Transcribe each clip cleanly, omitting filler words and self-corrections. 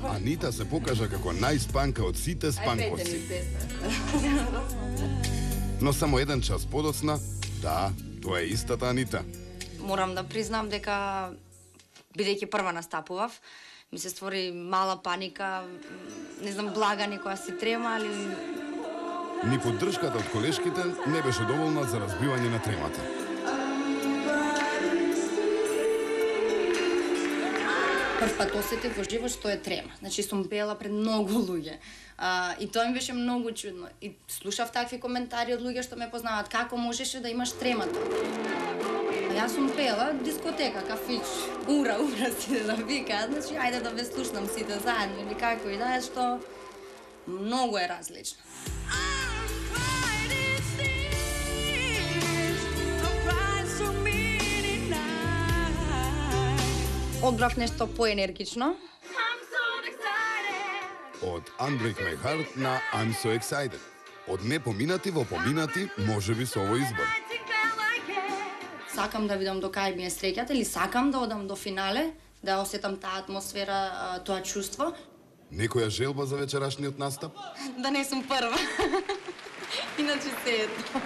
Анита се покажа како најспанка од сите спанковци. Но само еден час подоцна, да, тоа е истата Анита. Морам да признам дека, бидејќи прва настапував, ми се створи мала паника, не знам, блага некоја си трема, али... Ни поддршката од колешките не беше доволна за разбивање на тремата. Прв пат осетив во живот што е трема. Значи, сум пеела пред многу луѓе. И тоа ми беше многу чудно. И слушав такви коментари од луѓе што ме познаваат. Како можеше да имаш тремата? Јас сум пеела дискотека, кафич, ура, сите да викаат. Значи, ајде да ве слушнам сите заедно или како и да е, што многу е различно. Одбрав нешто поенергично. Од Unbreak My Heart на I'm So Excited. Од непоминати во поминати, може би со овој избор. Сакам да видам до кај ми е среќата или сакам да одам до финале, да осетам таа атмосфера, тоа чувство. Некоја желба за вечерашниот настап? Да не сум прва. Иначе се ето.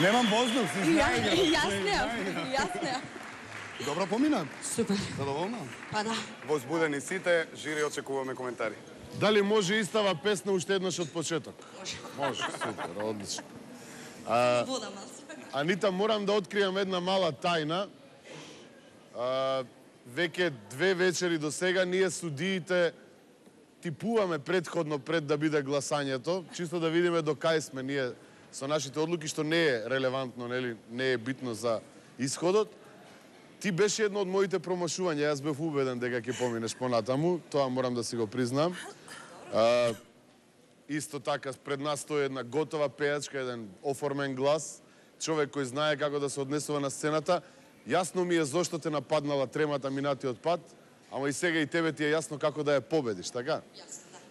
Немам воздух, си знаега. Јас не. Добро помина. Супер. Задоволна? Па да. Возбудени сите, жири очекуваме коментари. Дали може истава песна уште еднаш од почеток? Може, супер, одлично. Водам аз. Анита, морам да откријам една мала тајна. Веќе 2 вечери до сега ние судиите типуваме предходно пред да биде гласањето, чисто да видиме до кај сме ние со нашите одлуки, што не е релевантно, нели, не е битно за исходот. Ти беше едно од моите промашувања, јас бев убеден дека ќе поминеш понатаму, тоа морам да си го признам. Исто така, пред нас стои една готова пејачка, еден оформен глас, човек кој знае како да се однесува на сцената. Јасно ми е зошто те нападнала тремата минатиот пат, ама и сега и тебе ти е јасно како да ја победиш, така?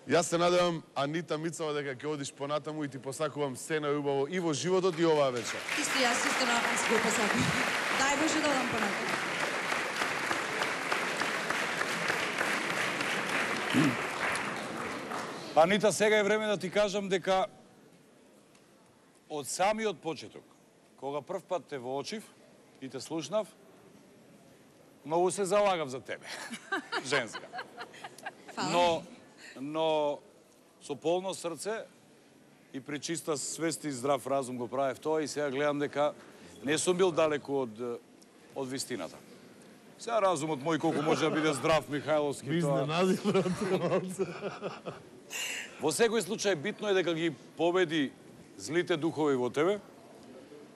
Јас се надевам, Анита Мицова, дека ќе одиш понатаму и ти посакувам се најубаво и во животот и оваа вечер. Исто јас исто на вас го посакувам. Дај Боже да одам понатаму. Анита, сега е време да ти кажам дека од самиот почеток, кога прв пат те воочив и те слушнав, многу се залагав за тебе, женска. Но со полно срце и при чиста свест и здрав разум го правев тоа и сега гледам дека не сум бил далеку од вистината. Сега разумот мој колку може да биде здрав, Михајловски, тоа... Во секој случај битно е дека ги победи злите духови во тебе,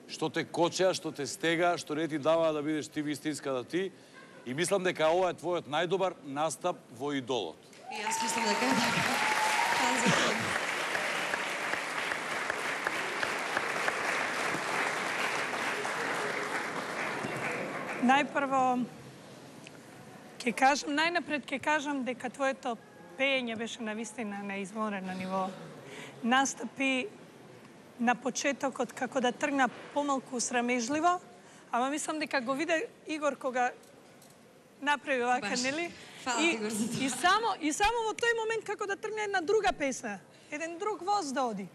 што те кочеа, што те стега, што не ти дава да бидеш ти вистинската ти. И мислам дека ова е твојот најдобар настап во Идолот. И јас мислам дека е така. Најпрво, најнапред ќе кажам дека твоето пеење беше навистина на изморено ниво. Настапи на почетокот како да тргна помалку срамежливо, ама мислам дека го виде Игор кога направи вака, нели? И само во тој момент како да тргне една друга песна, еден друг воз да оди.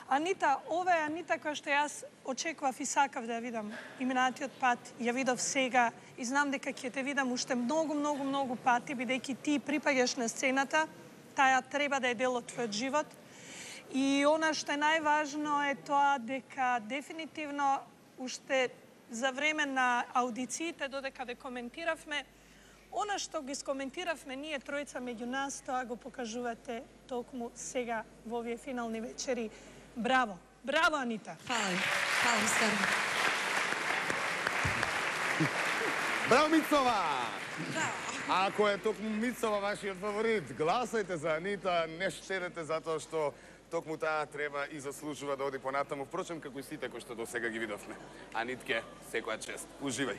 Анита, ова е Анита која што јас очекував и сакав да ја видам иминатиот пат, ја видов сега и знам дека ќе те видам уште многу пати, бидејќи ти припаѓаш на сцената, таа треба да е дел од твојот живот. И она што е најважно е тоа дека дефинитивно уште за време на аудициите, додека ве коментиравме, она што ги скоментиравме ние тројца меѓу нас, тоа го покажувате токму сега во овие финални вечери. Браво! Браво, Анита! Фала ви старо. Браво, Мицова! Ако е токму Мицова вашиот фаворит, гласајте за Анита, не штедете затоа што токму таа треба и заслужува да оди понатаму. Впрочем, како и сите кои што до сега ги видовме. Анитке, секоја чест. Уживај!